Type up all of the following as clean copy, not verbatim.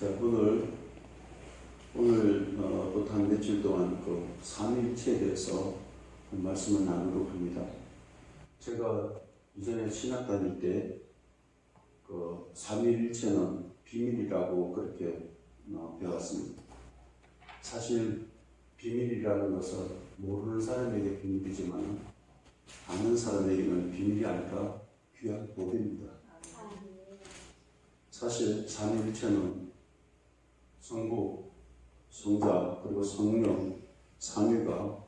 자, 오늘 한 며칠 동안 그 삼위일체에 대해서 말씀을 나누도록 합니다. 제가 이전에 신학 다닐 때 그 삼위일체는 비밀이라고 그렇게 배웠습니다. 사실 비밀이라는 것은 모르는 사람에게 비밀이지만 아는 사람에게는 비밀이 아니라 귀한 복입니다. 사실 삼위일체는 성부, 성자, 그리고 성령, 삼위가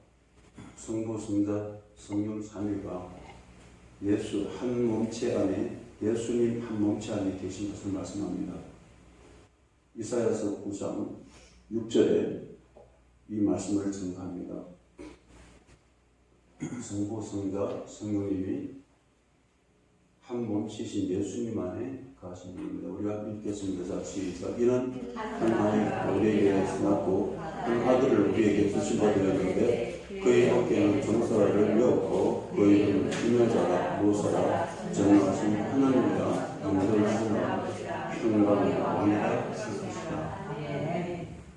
성부, 성자, 성령, 삼위가 예수 한 몸체 안에 예수님 한 몸체 안에 계신 것을 말씀합니다. 이사야서 9장 6절에 이 말씀을 증거합니다. 성부, 성자, 성령님이 한 몸체이신 예수님 안에 가신 겁니다. 우리가 읽겠습니다. 자, 시작. 이는 한 아이 우리에게 주었고 한 아들을 우리에게 주신 바 되었는데 그의 어깨는 정사를 메었고 그의 이름은 인여자라 모사라 전능하신 하나님이라 영원하시나 평강의 왕이라 하실 것이다.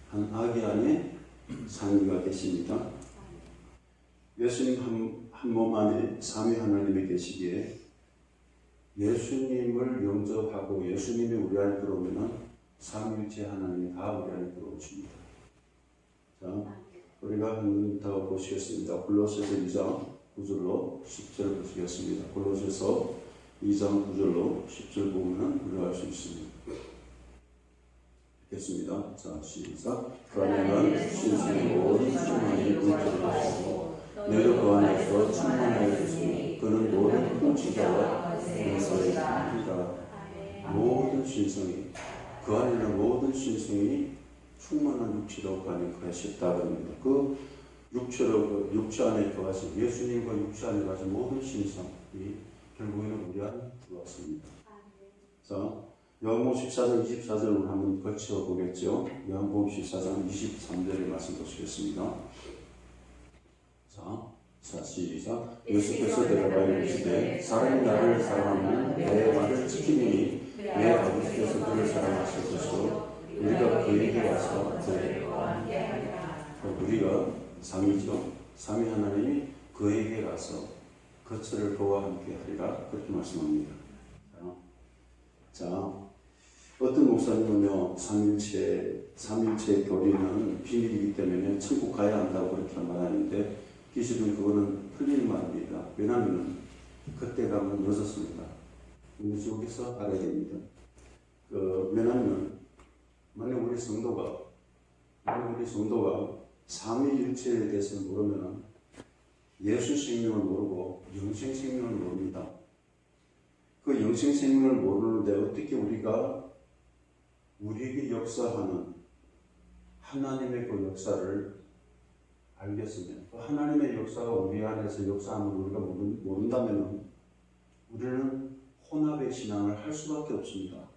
한 아기 안에 상위가 계십니다. 예수님 한 몸 안에 삼위 하나님이 계시기에 예수님을 영접하고 예수님이 우리 안에 들어오면 삼위일체 하나님이 다 우리 안에 들어오십니다. 자, 우리가 한 번 더 보시겠습니다. 골로새서 2장 9절로 10절을 보시겠습니다. 골로새서 2장 9절로 10절 보면 우리가 알 수 있습니다. 읽겠습니다. 자, 시작. 그 안에는 신성의 모든 충만이 물질을 하시고 너희도 그 안에서 충만하여 주시니 그는 모든 통치자와 용서의 힘이다. 모든 신성이 그 안에는 모든 신성이 충만한 육체로 그 안에 거하셨다 그럽니다. 그 육체 안에 거하신 예수님과 육체 안에 거하신 모든 신성이 결국에는 우리 안에 들어왔습니다. 자, 요한복음 14장 24절을 한번 거쳐 보겠죠. 요한복음 14장 23절의 말씀 보시겠습니다. 자, 시작. 예수께서 대답하여 이르시되 사람이 나를 사랑하면 내 말을 지키니 내 아버지께서 그를 사랑하실 것이요 우리가 그에게 와서 우리가 삼위죠. 삼위 하나님이 그에게 가서 그들을 그와 함께 하리라 그렇게 말씀합니다. 자, 어떤 목사님은요 삼위일체의 교리는 비밀이기 때문에 천국 가야 한다고 그렇게 말하는데 기실은 그거는 틀린 말입니다. 왜냐하면 그때 가면 늦었습니다. 여기서 알아야 됩니다. 왜냐하면 만약 우리 성도가 삼위일체에 대해서 모르면 예수 생명을 모르고 영생 생명을 모릅니다. 그 영생 생명을 모르는데 어떻게 우리에게 역사하는 하나님의 그 역사를 알겠으면 그 하나님의 역사가 우리 안에서 역사하는 우리가 모른다면 우리는 혼합의 신앙을 할 수밖에 없습니다.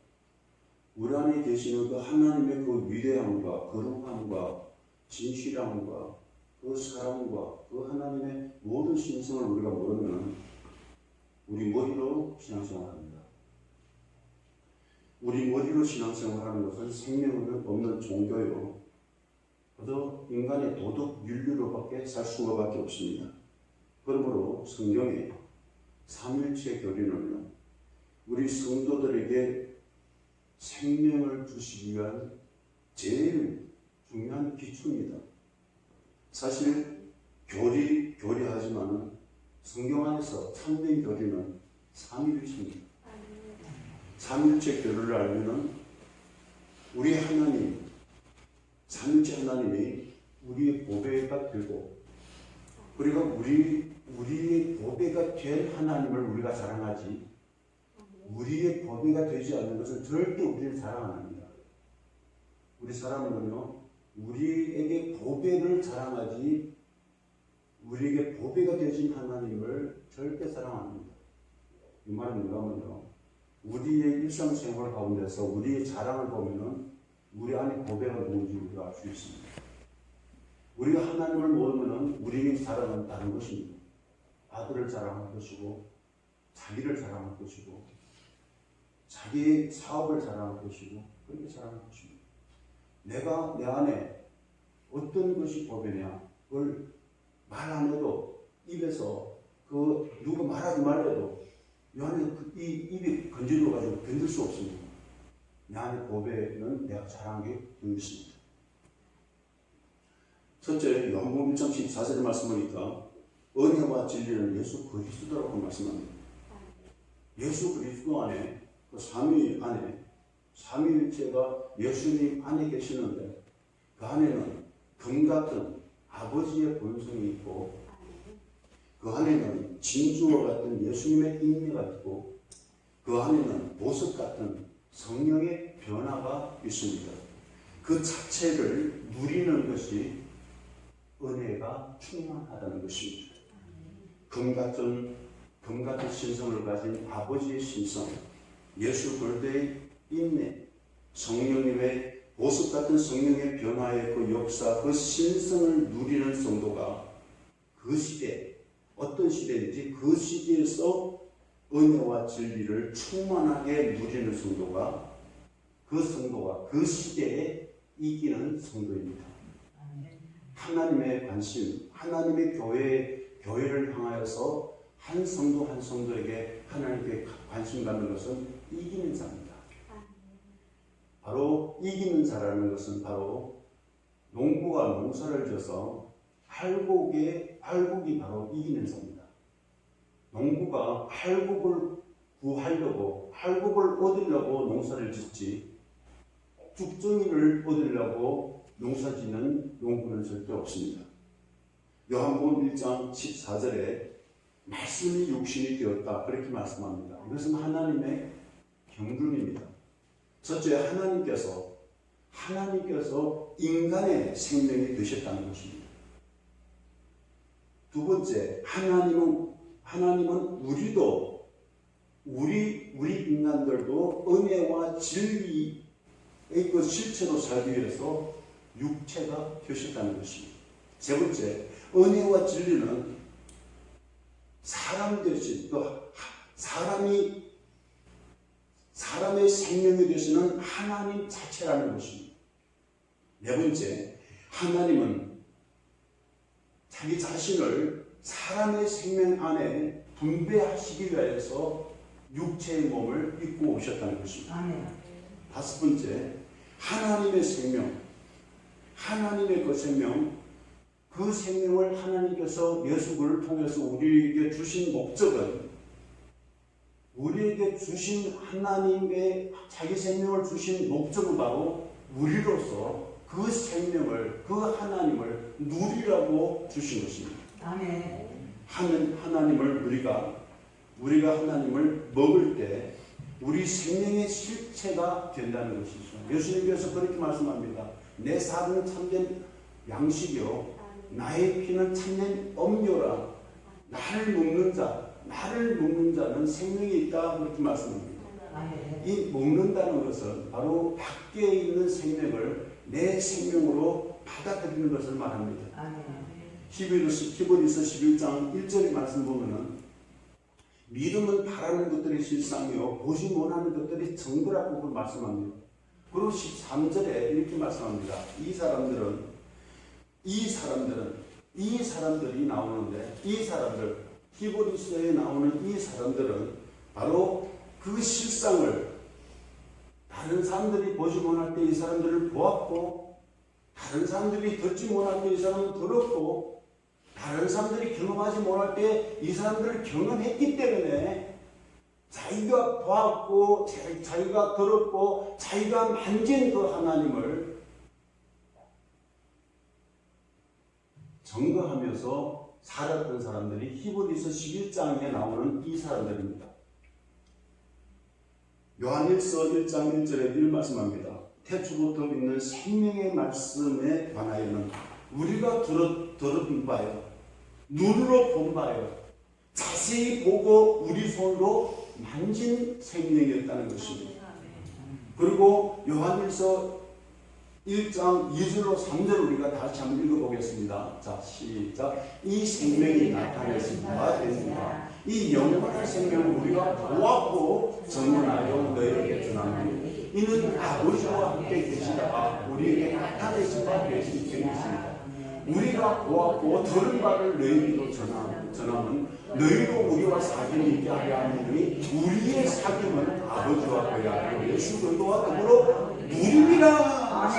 우리 안에 계시는 그 하나님의 그 위대함과 거룩함과 진실함과 그 사랑과 그 하나님의 모든 신성을 우리가 모르면 우리 머리로 신앙생활합니다. 우리 머리로 신앙생활하는 것은 생명 없는 종교요. 그저 인간의 도덕 윤리로밖에 살 수가 없습니다. 그러므로 성경에 삼위일체 교리는요, 우리 성도들에게 생명을 주시기 위한 제일 중요한 기초입니다. 사실 교리하지만 성경 안에서 참된 교리는 삼위일체입니다. 삼위일체 교리를 알면은 우리 하나님 삼위일체 하나님이 우리의 보배가 되고 우리가 우리의 보배가 된 하나님을 우리가 자랑하지 우리의 보배가 되지 않는 것은 절대 우리를 자랑 안 합니다. 우리 사람은요 우리에게 보배를 자랑하지 우리에게 보배가 되신 하나님을 절대 사랑 안 합니다. 이 말은 뭐냐면요 우리의 일상생활 가운데서 우리의 자랑을 보면은 우리 안에 보배가 누군지 우리가 알 수 있습니다. 우리가 하나님을 모르면 우리의 자랑은 다른 것입니다. 아들을 자랑할 것이고 자기를 자랑할 것이고 자기의 사업을 자랑할 것이고 그렇게 자랑할 것입니다. 내가 내 안에 어떤 것이 보배냐 그걸 말 안 해도 입에서 누가 말하지 말라도 이 안에 이 입이 건질러 가지고 견딜 수 없습니다. 내 안에 보배는 내가 잘한 게 있습니다. 첫째, 요한복음 1장 14절의 말씀 보니까 은혜와 진리는 예수 그리스도라고 말씀합니다. 예수 그리스도 안에 그 삼위 안에 삼위일체가 예수님 안에 계시는데 그 안에는 금 같은 아버지의 본성이 있고 그 안에는 진주와 같은 예수님의 인내가 있고 그 안에는 보석 같은 성령의 변화가 있습니다. 그 자체를 누리는 것이 은혜가 충만하다는 것입니다. 금 같은 신성을 가진 아버지의 신성, 예수 그리스도의 인내, 성령님의 보석 같은 성령의 변화의 그 역사, 그 신성을 누리는 성도가 그 시대, 어떤 시대인지 그 시대에서 은혜와 진리를 충만하게 누리는 성도가 그 시대에 이기는 성도입니다. 하나님의 관심, 하나님의 교회를 향하여서 한 성도 한 성도에게 하나님께 관심 갖는 것은 이기는 자입니다. 바로 이기는 자라는 것은 바로 농부가 농사를 져서 팔곡이 바로 이기는 자입니다. 농부가 팔곡을 구하려고 팔곡을 얻으려고 농사를 짓지 죽정이를 얻으려고 농사짓는 농부는 절대 없습니다. 요한복음 1장 14절에 말씀이 육신이 되었다 그렇게 말씀합니다. 이것은 하나님의 경륜입니다. 첫째, 하나님께서 인간의 생명이 되셨다는 것입니다. 두 번째, 하나님은 우리 인간들도 은혜와 진리의 그 실체로 살기 위해서 육체가 되셨다는 것입니다. 세 번째, 은혜와 진리는 사람 되신 사람의 생명이 되시는 하나님 자체라는 것입니다. 네 번째, 하나님은 자기 자신을 사람의 생명 안에 분배하시기 위해서 육체의 몸을 입고 오셨다는 것입니다. 다섯 번째, 하나님의 생명, 하나님의 그 생명을 하나님께서 예수를 통해서 우리에게 주신 목적은 우리에게 주신 하나님의 자기 생명을 주신 목적은 바로 우리로서 그 생명을 그 하나님을 누리라고 주신 것입니다. 하나님을 우리가 하나님을 먹을 때 우리 생명의 실체가 된다는 것이죠. 예수님께서 그렇게 말씀합니다. 내 살은 참된 양식이요 나의 피는 참된 음료라. 나를 먹는 자는 생명이 있다 그렇게 말씀합니다. 이 먹는다는 것은 바로 밖에 있는 생명을 내 생명으로 받아들이는 것을 말합니다. 히브리서 11장 1절의 말씀 보면은 믿음은 바라는 것들이 실상이요 보지 못하는 것들이 정거라고 말씀합니다. 그리고 13절에 이렇게 말씀합니다. 이 사람들이 나오는데 히브리서에 나오는 이 사람들은 바로 그 실상을 다른 사람들이 보지 못할 때 이 사람들을 보았고 다른 사람들이 듣지 못할 때 이 사람은 들었고 다른 사람들이 경험하지 못할 때 이 사람들을 경험했기 때문에 자기가 보았고 자기가 들었고 자기가 만진 그 하나님을 증거하면서 살았던 사람들이 히브리서 11장에 나오는 이 사람들입니다. 요한일서 1장 1절에 이런 말씀합니다. 태초부터 있는 생명의 말씀에 관하여는 우리가 들은 바요 눈으로 본 바요 자세히 보고 우리 손으로 만진 생명이었다는 것입니다. 그리고 요한일서 1장 2절로 3절 우리가 다시 한번 읽어보겠습니다. 자, 시작. 이 생명이 나타냈습니다. 이 영원한 생명을 우리가 보았고 전문하여 너희에게 전하노니 이는 아버지와 함께 계시다가 우리에게 나타내신 바 되신 분이십니다. 우리가 보았고 들은 바를 너희에게도 전하면 너희도 우리와 사귐이 있게 하려 하느니 우리의 사귐은 아버지와 그의 예수 그리스도와 더불어 누리리라.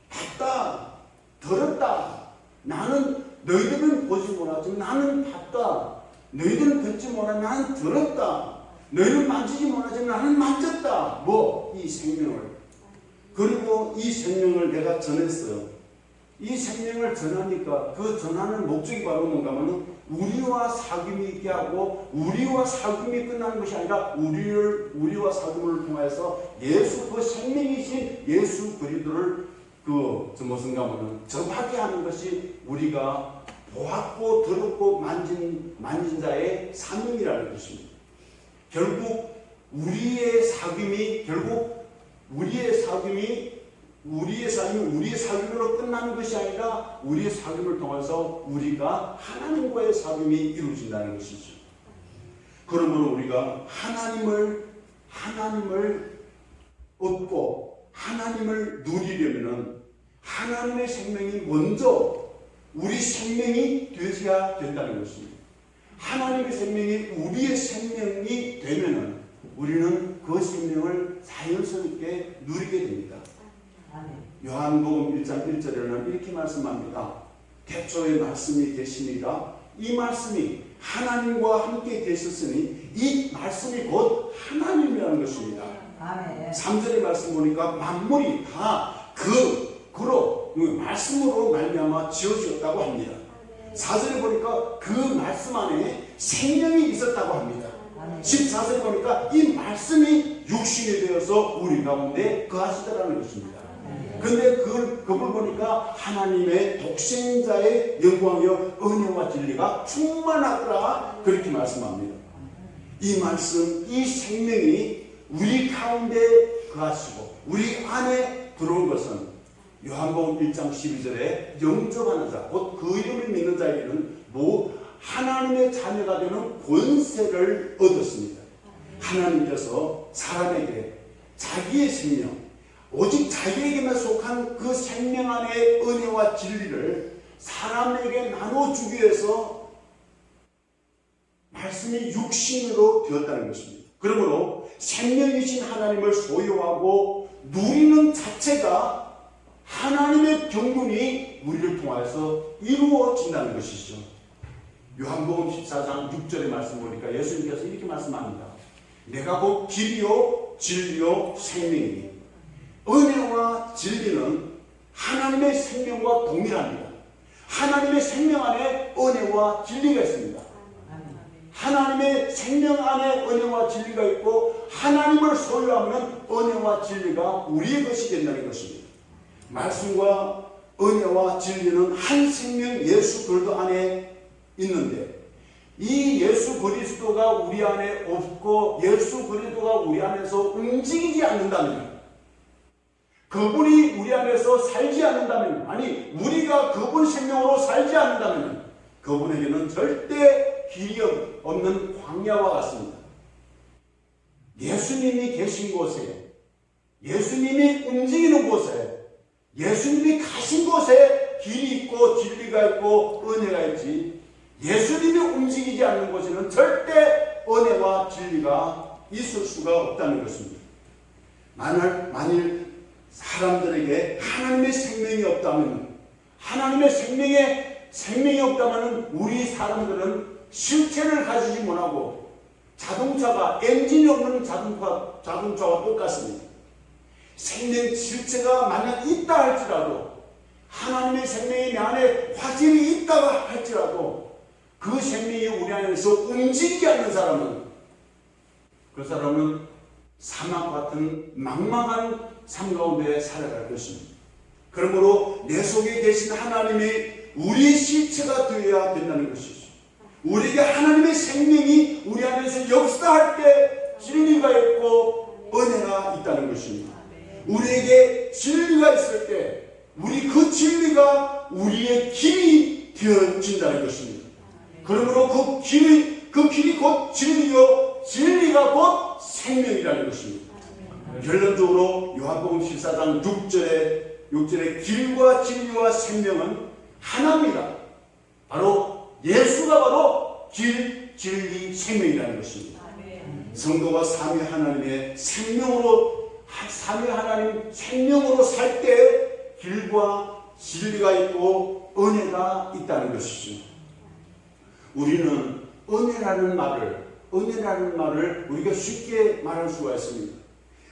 봤다, 들었다. 나는 너희들은 보지 못하지만 나는 봤다. 너희들은 듣지 못하지만 나는 들었다. 너희는 만지지 못하지만 나는 만졌다. 이 생명을. 그리고 이 생명을 내가 전했어요. 이 생명을 전하니까 그 전하는 목적이 바로 뭔가 하면 우리와 사귐이 있게 하고 우리와 사귐이 끝나는 것이 아니라 우리와 사귐을 통해서 예수 그 생명이신 예수 그리스도를 무슨가 하면 접하게 하는 것이 우리가 보았고 들었고 만진 자의 사명이라는 것입니다. 결국 우리의 사귐으로 끝나는 것이 아니라 우리의 사귐을 통해서 우리가 하나님과의 사귐이 이루어진다는 것이죠. 그러므로 우리가 하나님을 얻고 하나님을 누리려면 하나님의 생명이 먼저 우리 생명이 되어야 된다는 것입니다. 하나님의 생명이 우리의 생명이 되면 우리는 그 생명을 자연스럽게 누리게 됩니다. 요한복음 1장 1절에는 이렇게 말씀합니다. 태초에 말씀이 계시니라. 이 말씀이 하나님과 함께 계셨으니 이 말씀이 곧 하나님이라는 것입니다. 3절의 말씀 보니까 만물이 다 그로 말씀으로 말미암아 지어졌다고 합니다. 4절에 보니까 그 말씀 안에 생명이 있었다고 합니다. 14절에 보니까 이 말씀이 육신이 되어서 우리 가운데 거하시더라는 것입니다. 근데 그걸 보니까 하나님의 독생자의 영광이요 은혜와 진리가 충만하더라 그렇게 말씀합니다. 이 말씀, 이 생명이 우리 가운데 거하시고 우리 안에 들어온 것은 요한복음 1장 12절에 영접하는 자, 곧 그 이름을 믿는 자에게는 하나님의 자녀가 되는 권세를 얻었습니다. 하나님께서 사람에게 자기의 생명, 오직 자기에게만 속한 그 생명 안의 은혜와 진리를 사람에게 나눠주기 위해서 말씀이 육신으로 되었다는 것입니다. 그러므로 생명이신 하나님을 소유하고 누리는 자체가 하나님의 경륜이 우리를 통해서 이루어진다는 것이죠. 요한복음 14장 6절의 말씀 보니까 예수님께서 이렇게 말씀합니다. 내가 곧 길이요 진리요 생명이니 은혜와 진리는 하나님의 생명과 동일합니다. 하나님의 생명 안에 은혜와 진리가 있습니다. 하나님의 생명 안에 은혜와 진리가 있고 하나님을 소유하면 은혜와 진리가 우리의 것이 된다는 것입니다. 말씀과 은혜와 진리는 한 생명 예수 그리스도 안에 있는데 이 예수 그리스도가 우리 안에 없고 예수 그리스도가 우리 안에서 움직이지 않는다면, 그분이 우리 안에서 살지 않는다면, 아니 우리가 그분 생명으로 살지 않는다면 그분에게는 절대 길이 없는 광야와 같습니다. 예수님이 계신 곳에, 예수님이 움직이는 곳에, 예수님이 가신 곳에 길이 있고 진리가 있고 은혜가 있지, 예수님이 움직이지 않는 곳에는 절대 은혜와 진리가 있을 수가 없다는 것입니다. 만일 사람들에게 하나님의 생명이 없다면, 하나님의 생명이 없다면 우리 사람들은 실체를 가지지 못하고 자동차가 엔진이 없는 자동차와 똑같습니다. 생명 실체가 만약 있다 할지라도, 하나님의 생명이 내 안에 화질이 있다 할지라도 그 생명이 우리 안에서 움직이지 않는 사람은, 그 사람은 사막 같은 망망한 삶 가운데 살아갈 것입니다. 그러므로 내 속에 계신 하나님이 우리 실체가 되어야 된다는 것이죠. 우리에게 하나님의 생명이 우리 안에서 역사할 때 진리가 있고 은혜가 있다는 것입니다. 우리에게 진리가 있을 때 우리 그 진리가 우리의 길이 되어진다는 것입니다. 그러므로 그 길이 곧 진리요 진리가 곧 생명이라는 것입니다. 결론적으로 요한복음 14장 6절에 길과 진리와 생명은 하나입니다. 바로 예수가 바로 길, 진리, 생명이라는 것입니다. 성도가 삼위 하나님의 삼위 하나님 생명으로 살 때 길과 진리가 있고 은혜가 있다는 것이죠. 우리는 은혜라는 말을 우리가 쉽게 말할 수가 있습니다.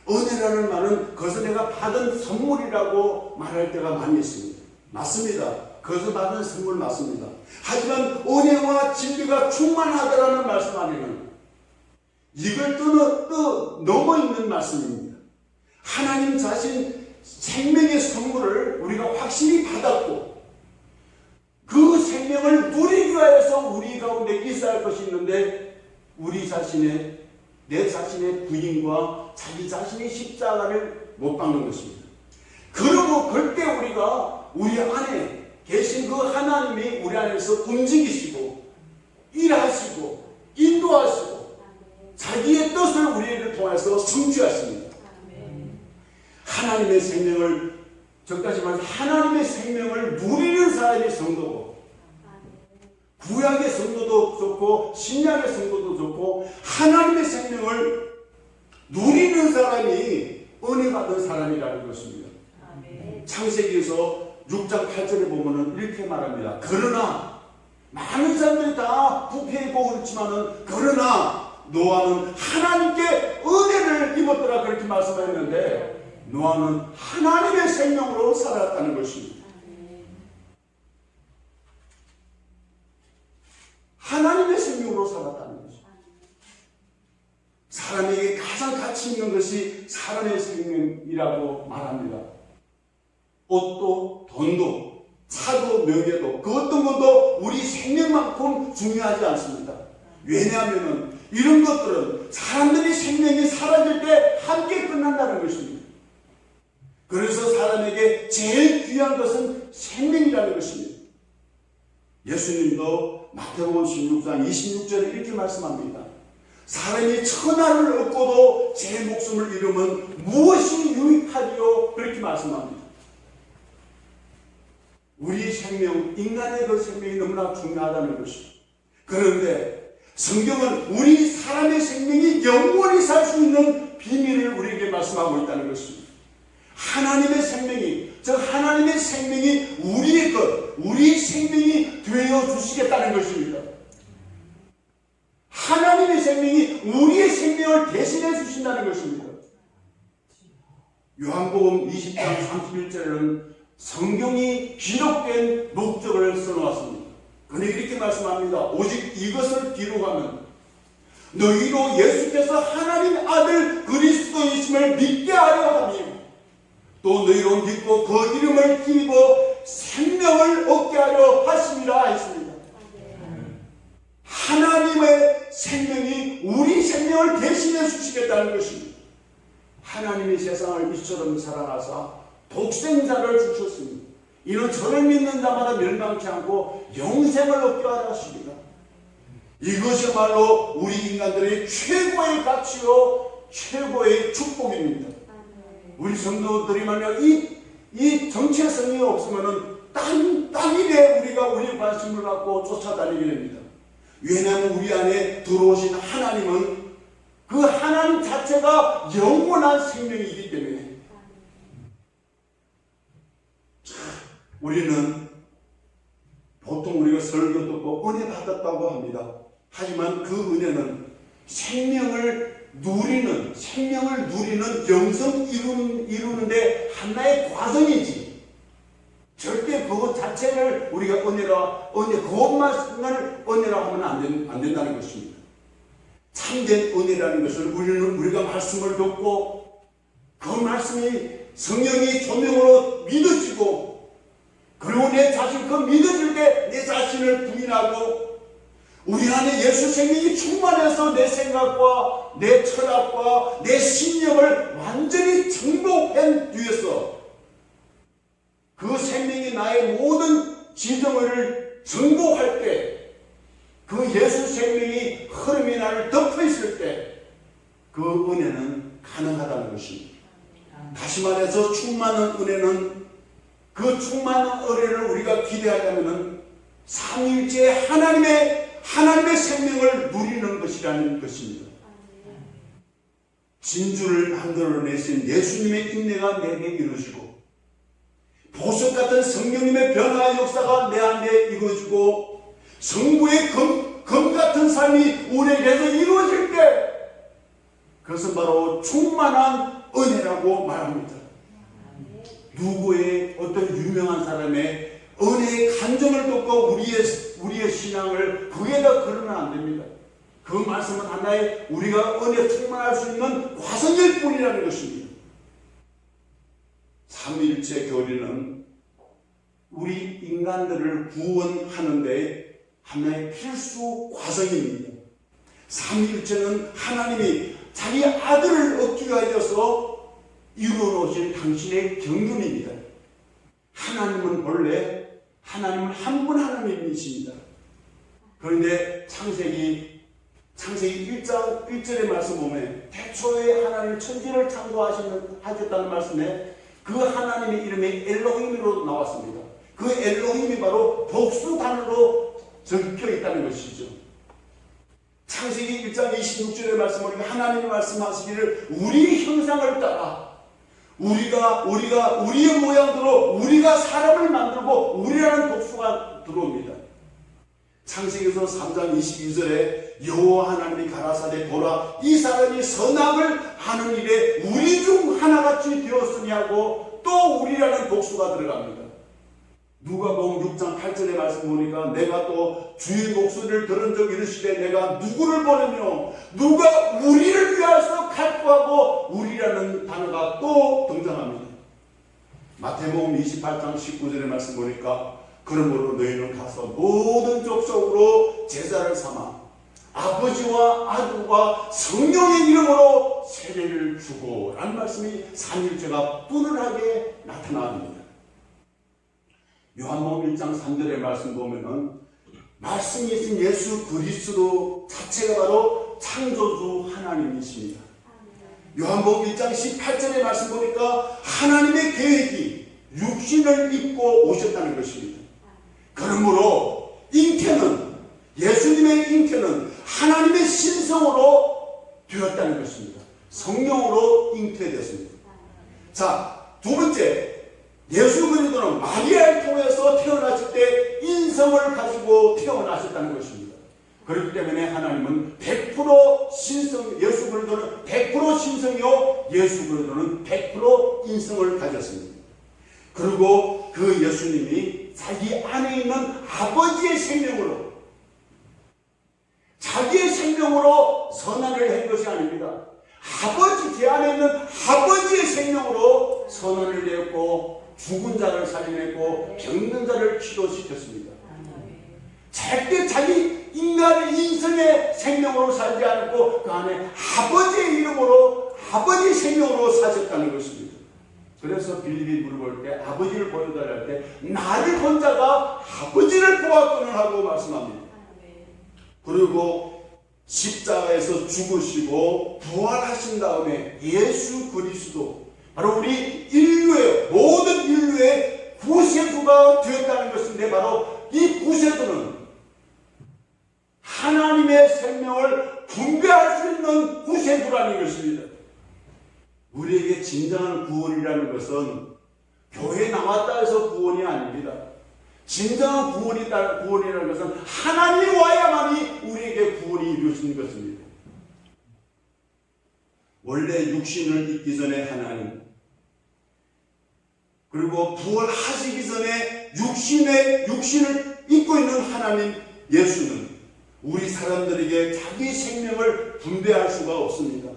은혜라는 말은 그것을 내가 받은 선물이라고 말할 때가 많이 있습니다. 맞습니다. 그것을 받은 선물 맞습니다. 하지만 은혜와 진리가 충만하다라는 말씀 안에는 이걸 넘어 있는 말씀입니다. 하나님 자신 생명의 선물을 우리가 확실히 받았고 그 생명을 누리기 위해서 우리 가운데 있어야 할 것이 있는데 내 자신의 부인과 자기 자신의 십자가를 못 박는 것입니다. 그러고 그때 우리가 우리 안에 계신 그 하나님이 우리 안에서 움직이시고 일하시고 인도하시고 자기의 뜻을 우리를 통해서 성취하십니다. 하나님의 생명을 저까지 말해서 하나님의 생명을 누리는 사람이 성도고 구약의 성도도 좋고 신약의 성도도 좋고 하나님의 생명을 누리는 사람이 은혜 받은 사람이라는 것입니다. 창세기에서 6장 8절에 보면은 이렇게 말합니다. 그러나 많은 사람들이 다 부패했고 그렇지만은 그러나 노아는 하나님께 은혜를 입었더라 그렇게 말씀했는데 노아는 하나님의 생명으로 살았다는 것입니다. 하나님의 생명으로 살았다는 것입니다. 사람에게 가장 가치 있는 것이 사람의 생명이라고 말합니다. 옷도 돈도 차도 명예도 그 어떤 것도 우리 생명만큼 중요하지 않습니다. 왜냐하면 이런 것들은 사람들이 생명이 사라질 때 함께 끝난다는 것입니다. 그래서 사람에게 제일 귀한 것은 생명이라는 것입니다. 예수님도 마태복음 16장 26절에 이렇게 말씀합니다. 사람이 천하를 얻고도 제 목숨을 잃으면 무엇이 유익하리요? 그렇게 말씀합니다. 우리 생명, 인간의 그 생명이 너무나 중요하다는 것입니다. 그런데 성경은 우리 사람의 생명이 영원히 살 수 있는 비밀을 우리에게 말씀하고 있다는 것입니다. 하나님의 생명이, 하나님의 생명이 우리의 것, 우리 생명이 되어 주시겠다는 것입니다. 하나님의 생명이 우리의 생명을 대신해 주신다는 것입니다. 요한복음 20장 31절에는 성경이 기록된 목적을 써놓았습니다. 그는 이렇게 말씀합니다. 오직 이것을 기록하면 너희로 예수께서 하나님 아들 그리스도이심을 믿게 하려 하며 또 너희로 믿고 그 이름을 힘입어 생명을 얻게 하려 하심이라 했습니다. 하나님의 생명이 우리 생명을 대신해 주시겠다는 것입니다. 하나님이 세상을 이처럼 사랑하사 독생자를 주셨습니다. 이는 저를 믿는 자마다 멸망치 않고 영생을 얻게 하려 하십니다. 이것이야말로 우리 인간들의 최고의 가치요 최고의 축복입니다. 우리 성도들이 만약 이 정체성이 없으면은 딴 일에 우리가 우리 관심을 갖고 쫓아다니게 됩니다. 왜냐하면 우리 안에 들어오신 하나님은 그 하나님 자체가 영원한 생명이기 때문에 우리는 보통 우리가 설교 듣고 은혜 받았다고 합니다. 하지만 그 은혜는 생명을 누리는 영성 이루는데 하나의 과정이지 절대 그것 자체를 우리가 그것만을 은혜라고 하면 안 된다는 것입니다. 참된 은혜라는 것은 우리가 말씀을 듣고 그 말씀이 성령이 조명으로 믿어지고 그리고 내 자신 그 믿어질 때 내 자신을 부인하고 우리 안에 예수 생명이 충만해서 내 생각과 내 철학과 내 신념을 완전히 정복한 뒤에서 그 생명이 나의 모든 지정을 정복할 때 그 안에서 충만한 은혜는, 그 충만한 은혜를 우리가 기대하려면 삼위일체 하나님의 생명을 누리는 것이라는 것입니다. 진주를 만들어내신 예수님의 인내가 내게 이루어지고, 보석 같은 성령님의 변화의 역사가 내 안에 이루어지고, 성부의 검 같은 삶이 우리에게서 이루어질 때, 그것은 바로 충만한 은혜라고 말합니다. 누구의 어떤 유명한 사람의 은혜의 간정을 듣고 우리의 신앙을 거기에다 걸으면 안 됩니다. 그 말씀은 하나의 우리가 은혜 충만할 수 있는 과정일 뿐이라는 것입니다. 삼위일체 교리는 우리 인간들을 구원하는데 하나의 필수 과정입니다. 삼위일체는 하나님이 자기 아들을 얻기 위하여서 이루어놓으신 당신의 경륜입니다. 하나님은 본래 하나님은 한 분 하나님이십니다. 그런데 창세기 1장 1절의 말씀 보면 태초에 하나님 천지를 창조하셨다는 말씀에 그 하나님의 이름이 엘로힘으로 나왔습니다. 그 엘로힘이 바로 복수단어로 적혀 있다는 것이죠. 창세기 1장 26절의 말씀을 보면 하나님이 말씀하시기를 우리 형상을 따라 우리의 모양대로 우리가 사람을 만들고 우리라는 복수가 들어옵니다. 창세기서 3장 22절에 여호와 하나님이 가라사대 보라 이 사람이 선악을 하는 일에 우리 중 하나같이 되었으니 하고 또 우리라는 복수가 들어갑니다. 누가복음 6장 8절의 말씀 보니까 내가 또 주의 목소리를 들은 적 이르시되 내가 누구를 보내며 누가 우리를 위하여서 갈구하고 우리라는 단어가 또 등장합니다. 마태복음 28장 19절의 말씀 보니까 그러므로 너희는 가서 모든 족속으로 제자를 삼아 아버지와 아들과 성령의 이름으로 세례를 주고 라는 말씀이 삼위일체가 뚜렷하게 나타납니다. 요한복음 1장 3절의 말씀 보면은 말씀이 있은 예수 그리스도 자체가 바로 창조주 하나님이십니다. 요한복음 1장 18절의 말씀 보니까 하나님의 계획이 육신을 입고 오셨다는 것입니다. 그러므로 예수님의 잉태는 하나님의 신성으로 되었다는 것입니다. 성령으로 잉태되었습니다. 자, 두 번째, 예수 그리스도는 마리아를 통해서 태어났을 때 인성을 가지고 태어나셨다는 것입니다. 그렇기 때문에 하나님은 100% 신성, 예수 그리스도는 100% 신성이요 예수 그리스도는 100% 인성을 가졌습니다. 그리고 그 예수님이 자기 안에 있는 아버지의 생명으로 자기의 생명으로 선언을 한 것이 아닙니다. 제 안에 있는 아버지의 생명으로 선언을 내었고 죽은 자를 살려냈고 병든 자를 치료시켰습니다. 절대 자기 인간의 인성의 생명으로 살지 않고 그 안에 아버지의 이름으로 아버지의 생명으로 사셨다는 것입니다. 그래서 빌립이 물어볼 때 아버지를 보여달라 할 때 나를 본 자가 아버지를 보았거늘 하고 말씀합니다. 그리고 십자가에서 죽으시고 부활하신 다음에 예수 그리스도 바로 우리 모든 인류의 구세주가 되었다는 것인데 바로 이 구세주는 하나님의 생명을 분배할 수 있는 구세주라는 것입니다. 우리에게 진정한 구원이라는 것은 교회에 나왔다 해서 구원이 아닙니다. 진정한 구원이라는 것은 하나님이 와야만이 우리에게 구원이 이루어지는 것입니다. 원래 육신을 입기 전에 하나님, 그리고 부활하시기 전에 육신을 입고 있는 하나님 예수는 우리 사람들에게 자기 생명을 분배할 수가 없습니다.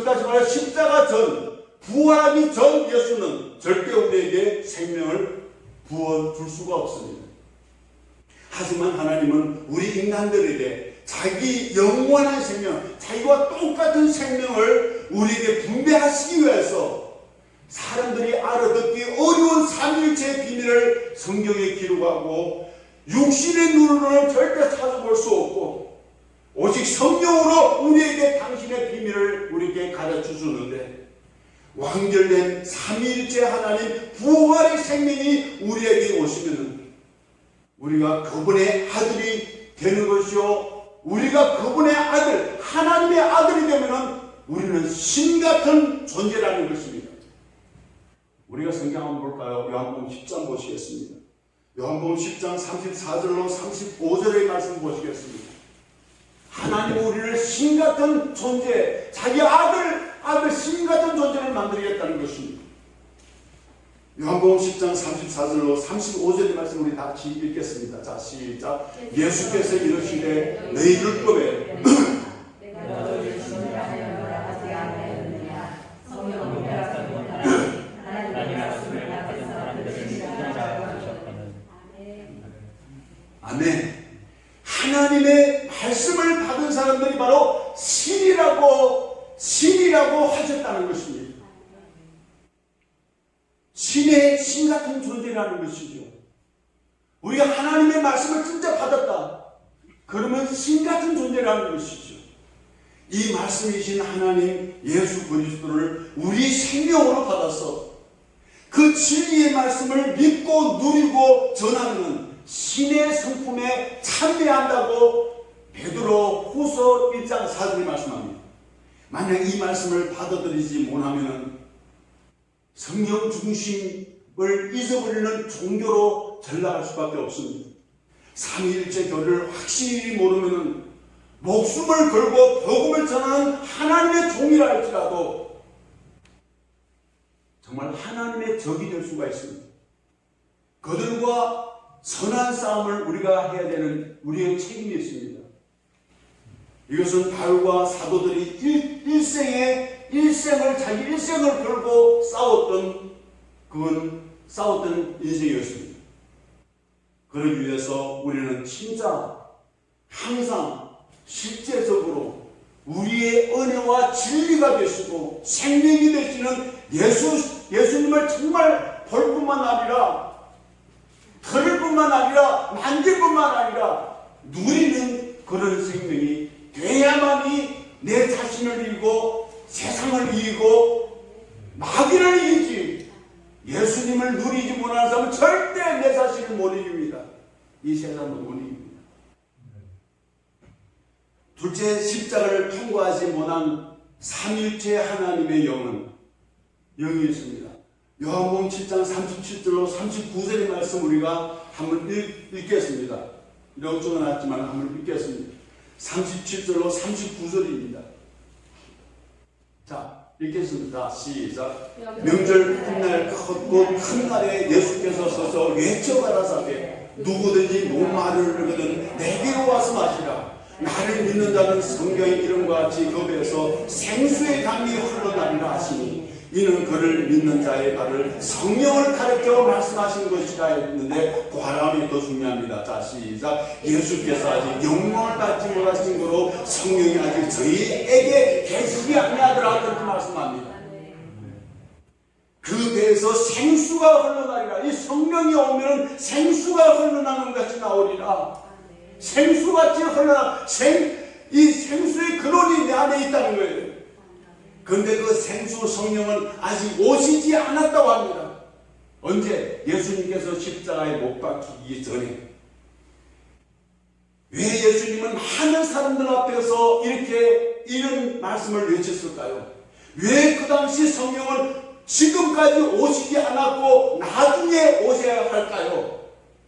다시 말해 십자가 전, 부활하기 전 예수는 절대 우리에게 생명을 부어줄 수가 없습니다. 하지만 하나님은 우리 인간들에게 자기 영원한 생명, 자기와 똑같은 생명을 우리에게 분배하시기 위해서 사람들이 알아듣기 어려운 삼위일체의 비밀을 성경에 기록하고 육신의 눈으로는 절대 찾아볼 수 없고 오직 성령으로 우리에게 당신의 비밀을 우리에게 가르쳐 주는데 완결된 삼위일체 하나님 부활의 생명이 우리에게 오시면 우리가 그분의 아들이 되는 것이요, 우리가 그분의 아들, 하나님의 아들이 되면 우리는 신같은 존재라는 것입니다. 우리가 성경 한번 볼까요? 요한복음 10장 보시겠습니다. 요한복음 10장 34절로 35절의 말씀 보시겠습니다. 하나님은 우리를 신같은 존재, 자기 아들 신같은 존재를 만들겠다는 것입니다. 요한복음 10장 34절로 35절의 말씀 우리 다 같이 읽겠습니다. 자, 시작. 예수께서 이르시되 너희 율법에 아멘. 하나님의 말씀을 받은 사람들이 바로 신이라고 하셨다는 것입니다. 신 같은 존재라는 것이죠. 우리가 하나님의 말씀을 진짜 받았다, 그러면 신 같은 존재라는 것이죠. 이 말씀이신 하나님 예수 그리스도를 우리 생명으로 받아서 그 진리의 말씀을 믿고 누리고 전하는 신의 성품에 참여한다고 베드로 후서 1장 4절에 말씀합니다. 만약 이 말씀을 받아들이지 못하면 성령 중심을 잊어버리는 종교로 전락할 수밖에 없습니다. 삼위일체 교리를 확실히 모르면 목숨을 걸고 복음을 전하는 하나님의 종이라 할지라도 정말 하나님의 적이 될 수가 있습니다. 그들과 선한 싸움을 우리가 해야 되는 우리의 책임이 있습니다. 이것은 바울과 사도들이 자기 일생을 걸고 싸웠던 인생이었습니다. 그러기 위해서 우리는 진짜 항상 실제적으로 우리의 은혜와 진리가 되시고 생명이 되시는 예수님을 정말 볼 뿐만 아니라 들을 뿐만 아니라 만질 뿐만 아니라 누리는 그런 생명이 돼야만이 내 자신을 이기고 세상을 이기고 마귀를 이기지, 예수님을 누리지 못하는 사람은 절대 내 자신을 못 이깁니다. 이 세상을 못 이깁니다. 둘째, 십자가를 통과하지 못한 삼위일체 하나님의 영이 있습니다. 요한복음 7장 37절로 39절의 말씀 우리가 한번 읽겠습니다. 이런 적어놨지만 한번 읽겠습니다. 37절로 39절입니다. 자, 읽겠습니다. 시작. 명절 훗날 큰 날에 예수께서 서서 외쳐가라사대 누구든지 목마를 흐르거든 내게로 와서 마시라. 나를 믿는 자는 성경의 이름과 같이 그 배에서 생수의 강이 흘러나리라 하시니 이는 그를 믿는 자의 발을 성령을 가르쳐 말씀하신 것이라 했는데 바람이 더 중요합니다. 자, 시작. 예수께서 아직 영광을 받지 못하신 거로 성령이 아직 저희에게 계시지 아니하더라 그렇게 말씀합니다. 그 배에서 생수가 흘러나리라. 이 성령이 오면 생수가 흘러나는 것이 나오리라. 생수같이 흘러나 이 생수의 근원이 내 안에 있다는 거예요. 그런데 그 생수 성령은 아직 오시지 않았다고 합니다. 언제? 예수님께서 십자가에 못 박히기 전에. 왜 예수님은 많은 사람들 앞에서 이런 말씀을 외쳤을까요? 왜 그 당시 성령은 지금까지 오시지 않았고 나중에 오셔야 할까요?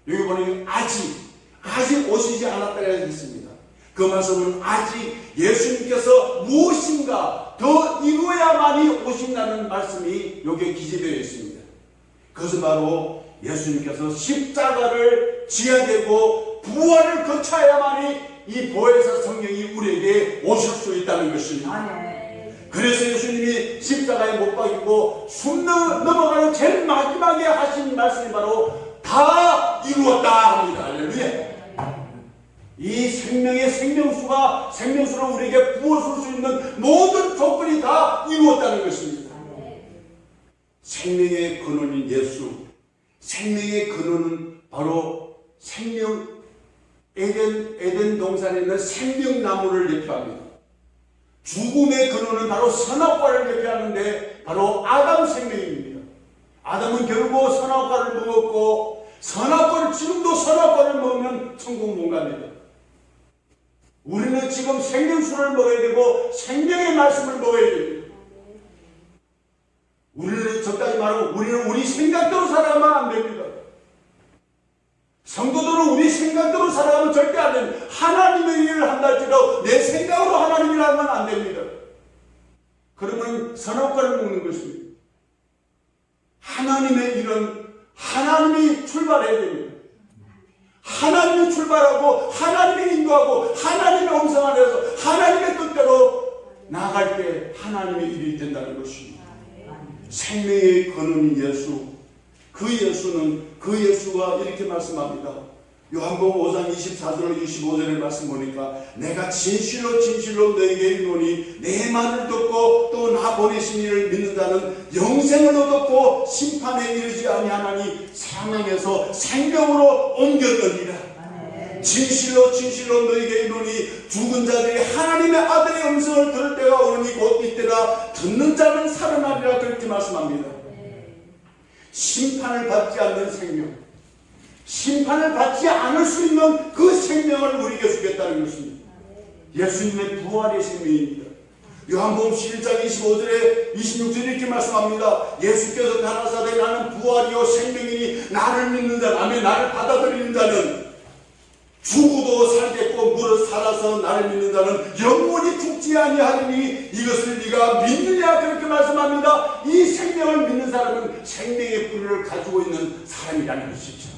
여기 보니 아직 오시지 않았다고 했습니다. 그 말씀은 아직 예수님께서 무엇인가 더 이루어야만이 오신다는 말씀이 여기에 기재되어 있습니다. 그것은 바로 예수님께서 십자가를 지어야 되고 부활을 거쳐야만이 이 보혜사 성령이 우리에게 오실 수 있다는 것입니다. 그래서 예수님이 십자가에 못 박이고 숨 넘어가는 제일 마지막에 하신 말씀이 바로 다 이루었다 합니다. 할렐루야. 이 생명의 생명수를 우리에게 부어줄 수 있는 모든 조건이 다 이루었다는 것입니다. 생명의 근원인 예수, 생명의 근원은 바로 에덴 동산에 있는 생명나무를 대표합니다. 죽음의 근원은 바로 선악과를 얘기하는데 바로 아담 생명입니다. 아담은 결국 선악과를 먹었고 선악과를 지금도 선악과를 먹으면 천국 못 갑니다. 우리는 지금 생명수를 먹어야 되고 생명의 말씀을 먹어야 됩니다. 우리는 적당히 말하면 우리는 우리 생각대로 살아가면 안 됩니다. 성도들은 우리 생각대로 살아가면 절대 안 됩니다. 하나님의 일을 한다 할지라도 내 생각으로 하나님을 하면 안 됩니다. 그러면 선악과를 먹는 것입니다. 하나님의 일은 하나님이 출발해야 됩니다. 하나님이 출발하고 하나님이 인도하고 하나님의 음성 안에서 하나님의 뜻대로 나아갈 때 하나님의 일이 된다는 것입니다. 생명의 근원이 예수, 그 예수가 이렇게 말씀합니다. 요한복음 5장 24절 25절의 말씀 보니까 내가 진실로 진실로 너에게 이르노니 내 말을 듣고 또 나 보내신 이를 믿는 자는 영생을 얻었고 심판에 이르지 아니하나니 사망에서 생명으로 옮겼느니라. 진실로 진실로 너에게 이르노니 죽은 자들이 하나님의 아들의 음성을 들을 때가 오르니 곧 이때라. 듣는 자는 살아나리라. 그렇게 말씀합니다. 심판을 받지 않는 생명, 심판을 받지 않을 수 있는 그 생명을 우리에게 주겠다는 것입니다. 예수님의 부활의 생명입니다. 요한복음 11장 25절에 26절에 이렇게 말씀합니다. 예수께서 가라사대 나는 부활이요 생명이니 나를 믿는 자, 남의 나를 받아들이는 자는 죽어도 살겠고 무릇 살아서 나를 믿는 자는 영원히 죽지 아니하리니 이것을 네가 믿느냐. 그렇게 말씀합니다. 이 생명을 믿는 사람은 생명의 뿌리를 가지고 있는 사람이라는 것이죠.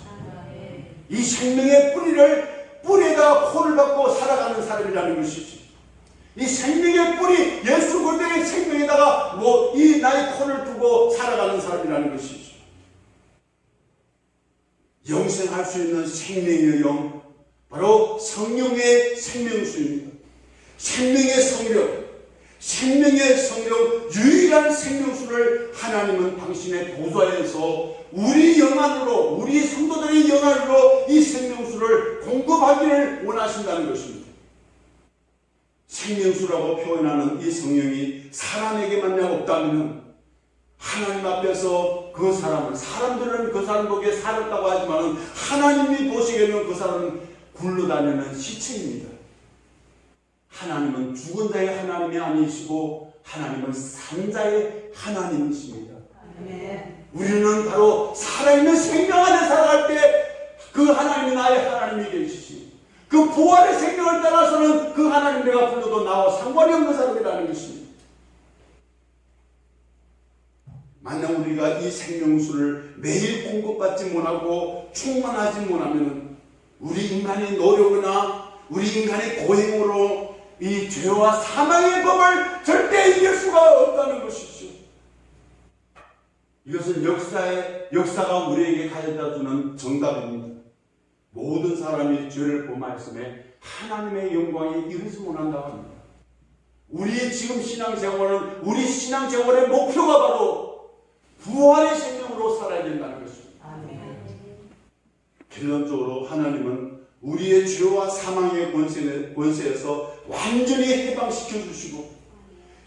이 생명의 뿌리에다 코를 박고 살아가는 사람이라는 것이죠. 이 생명의 뿌리, 예수 그리스도의 생명에다가 이 나의 코를 두고 살아가는 사람이라는 것이죠. 영생할 수 있는 생명의 영, 바로 성령의 생명수입니다. 생명의 성령, 유일한 생명수를 하나님은 당신의 보좌에서 우리 영안으로, 우리 성도들의 영안으로 이 생명수를 공급하기를 원하신다는 것입니다. 생명수라고 표현하는 이 성령이 사람에게 만약 없다면 하나님 앞에서 그 사람은, 사람들은 그 사람 보기에 살았다고 하지만 하나님이 보시기에는 그 사람은 굴러다니는 시체입니다. 하나님은 죽은 자의 하나님이 아니시고 하나님은 산 자의 하나님이십니다. 우리는 바로 살아있는 생명 안에 살아갈 때 그 하나님이 나의 하나님이 되시지, 그 부활의 생명을 따라서는 그 하나님 내가 불러도 나와 상관이 없는 사람이라는 것입니다. 만약 우리가 이 생명수를 매일 공급받지 못하고 충만하지 못하면 우리 인간의 노력이나 우리 인간의 고행으로 이 죄와 사망의 법을 절대 이길 수가 없다는 것이죠. 이것은 역사가 우리에게 가져다주는 정답입니다. 모든 사람이 죄를 범하였음에 하나님의 영광에 이르지 못한다고 합니다. 우리의 지금 신앙생활은, 우리 신앙생활의 목표가 바로 부활의 생명으로 살아야 된다는 것입니다. 결론적으로 하나님은 우리의 죄와 사망의 권세에서 완전히 해방시켜 주시고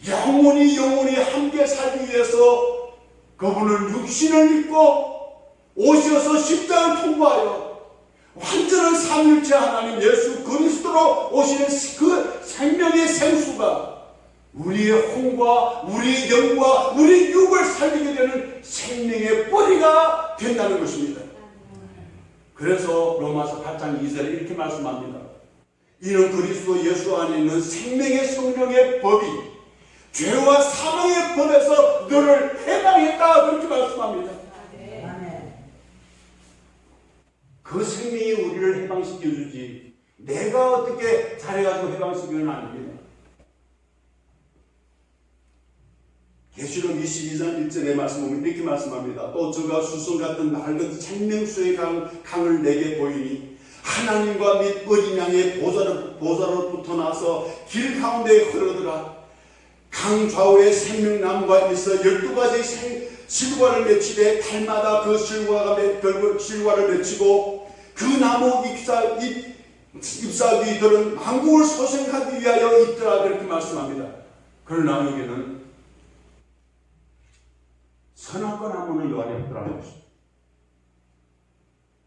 영원히 함께 살기 위해서 그분은 육신을 입고 오셔서 십자가를 통과하여 완전한 삼위일체 하나님 예수 그리스도로 오시는 그 생명의 생수가 우리의 혼과 우리의 영과 우리의 육을 살리게 되는 생명의 뿌리가 된다는 것입니다. 그래서 로마서 8장 2절에 이렇게 말씀합니다. 이는 그리스도 예수 안에 있는 생명의 성령의 법이 죄와 사망의 법에서 너를 해방했다. 그렇게 말씀합니다. 그 생명이 우리를 해방시켜주지 내가 어떻게 잘해가지고 해방시키면 안 됩니다. 계시록 22장 1절에 말씀하면 이렇게 말씀합니다. 또 저가 수성 같은 맑은 생명수의 강을 내게 보이니 하나님과 및 어린 양의 보좌로부터 나서 길 가운데 흐르더라. 강 좌우에 생명나무가 있어 12가지 실과를 맺히되 달마다 그 실과를 맺히고 그 나무 잎사귀들은 만국을 소생하기 위하여 있더라. 그렇게 말씀합니다. 그러나 여기는 선악과 나무는 요 안에 없더라는 것입니다.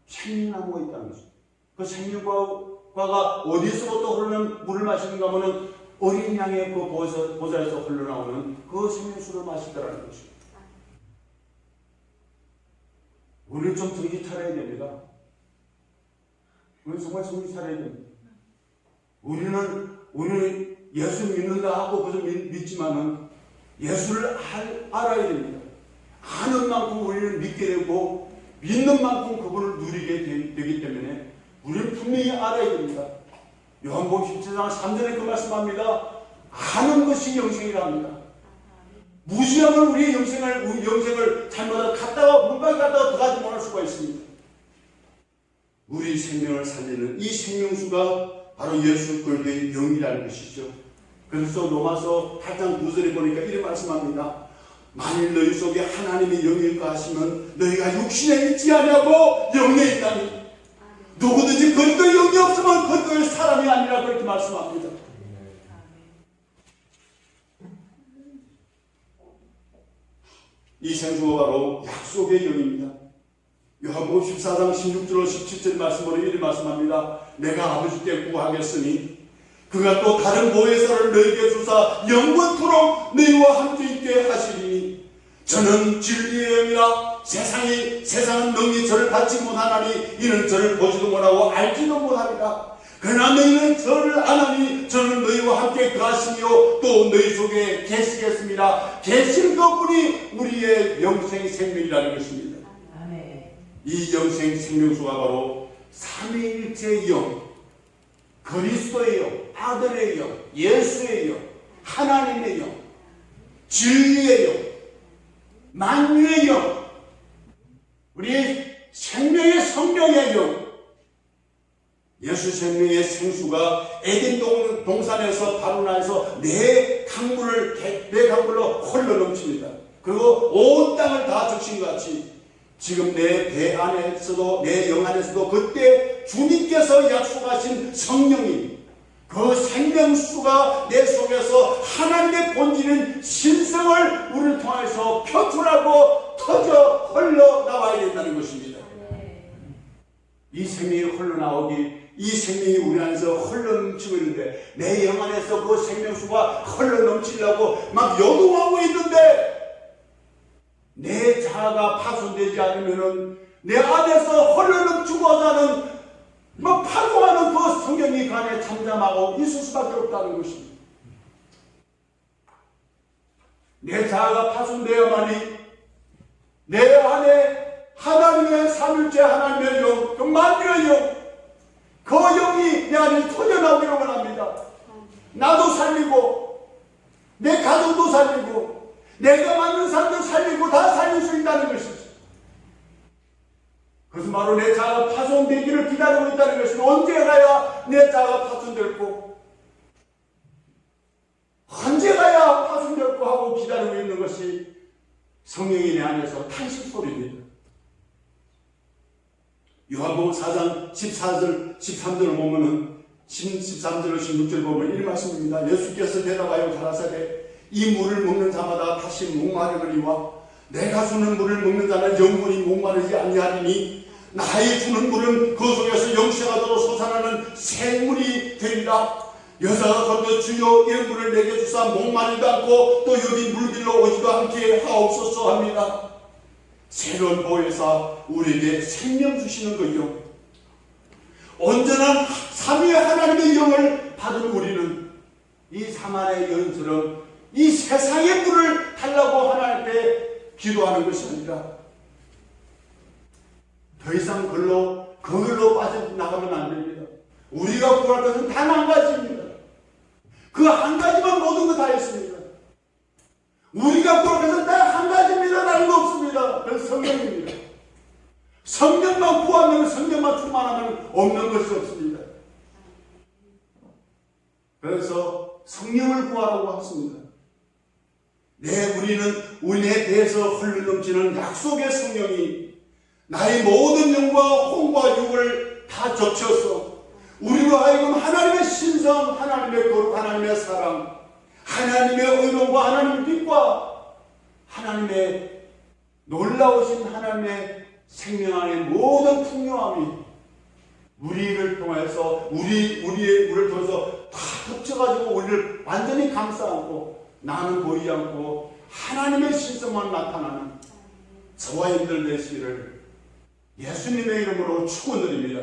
생명나무가 있다는 것입니다. 그 생명과가 어디서부터 흐르는 물을 마시는가 하면은 어린 양의 그 보좌에서 흘러나오는 그 생명수를 마시더라는 것입니다. 우리는 좀 정신 차려야 됩니다. 우리는 정말 정신 차려야 됩니다. 우리는 예수 믿는다 하고 그래서 믿지만은 예수를 알아야 됩니다. 아는 만큼 우리는 믿게 되고 믿는 만큼 그분을 누리게 되기 때문에 우리는 분명히 알아야 됩니다. 요한복음 17장 3절에 그 말씀합니다. 아는 것이 영생이라 합니다. 무시하면 우리의 영생을 잘못하다 갔다가 문밖에 갔다가 들어가지 못할 수가 있습니다. 우리 생명을 살리는 이 생명수가 바로 예수 그리스도의 영이라는 것이죠. 그래서 로마서 8장 9절에 보니까 이렇게 말씀합니다. 만일 너희 속에 하나님의 영이 있다 하시면 너희가 육신에 있지 아니하고 영에 있다니. 누구든지 그리스도의 영이 없으면 그리스도의 사람이 아니라 그렇게 말씀합니다. 이 생수가 바로 약속의 영입니다. 요한복음 14장 16절 17절 말씀으로 이렇게 말씀합니다. 내가 아버지께 구하겠으니 그가 또 다른 보혜사를 너희에게 주사 영원토록 너희와 함께 있게 하시리니 저는 진리의 영이라 세상은 능히 저를 받지 못하나니 이는 저를 보지도 못하고 알지도 못하리라. 그러나 너희는 저를 아나니 저는 너희와 함께 거하시며 또 너희 속에 계시겠습니다. 계신 그분이 우리의 영생 생명이라는 것입니다. 이 영생 생명수가 바로 삼위일체의 영, 그리스도의 영, 아들의 영, 예수의 영, 하나님의 영, 진리의 영, 만유의 영, 우리 생명의 성령의 영, 예수 생명의 생수가 에덴 동산에서 바로나에서 내 강물로 홀로 넘칩니다. 그리고 온 땅을 다 적신 것 같이 지금 내 배 안에서도 내 영 안에서도 그때 주님께서 약속하신 성령이 그 생명수가 내 속에서 하나님의 본질인 신성을 우리를 통해서 표출하고 터져 흘러나와야 된다는 것입니다. 이 생명이 흘러나오기, 이 생명이 우리 안에서 흘러넘치고 있는데 내 영 안에서 그 생명수가 흘러넘치려고 막 요동하고 있는데 내 자아가 파손되지 않으면은 내 안에서 흘러넘치고 하자는 파동하는 그 성경이 그 안에 잠잠하고 있을 수밖에 없다는 것입니다. 내 자아가 파손되어야만이 내 안에 하나님의 삼일째 하나님의 영, 그 만유의 영, 그 영이 내 안에 터져나오기를 원합니다. 나도 살리고 내 가족도 살리고 내가 맞는 사람도 살리고 다 살릴 수 있다는 것이죠. 그것은 바로 내 자아가 파손되기를 기다리고 있다는 것입니다. 언제 가야 내 자아가 파손될고 언제 가야 파손될고 하고 기다리고 있는 것이 성령이 내 안에서 탄식 소리입니다. 요한복음 4장 14절 13절을 보면은 13절 16절 보면 이런 말씀입니다. 예수께서 대답하여 가라사대 이 물을 먹는 자마다 다시 목마르리와 내가 주는 물을 먹는 자는 영원히 목마르지 아니하리니 나의 주는 물은 그 속에서 영생하도록 솟아나는 생물이 되리라. 여자가 건너 주여 이 물을 내게 주사 목마르지도 않고 또 여기 물길로 오지도 않게 하옵소서 합니다. 새로운 보혜사 우리에게 생명 주시는 거요. 온전한 삼위의 하나님의 영을 받은 우리는 이 사마리아의 여인처럼 이 세상의 물을 달라고 하나님께 기도하는 것이 아니라 더 이상 그걸로 빠져나가면 안 됩니다. 우리가 구할 것은 단 한 가지입니다. 그 한 가지만 모든 거 다 했습니다. 우리가 구할 것은 단 한 가지입니다. 다른 거 없습니다. 그건 성령입니다. 성령만 구하면, 성령만 충만하면 없는 것이 없습니다. 그래서 성령을 구하라고 했습니다. 우리는 우리에 대해서 흘러넘치는 약속의 성령이 나의 모든 영과 혼과 육을 다 적셔서 우리로 하여금 하나님의 신성, 하나님의 거룩, 하나님의 사랑, 하나님의 의로움과 하나님의 빛과 하나님의 놀라우신 하나님의 생명 안에 모든 풍요함이 우리를 통해서 우리를 통해서 다 덮쳐가지고 우리를 완전히 감싸안고 나는 보이지 않고 하나님의 신성만 나타나는 저와 여러분들 되시기를 예수님의 이름으로 축원드립니다.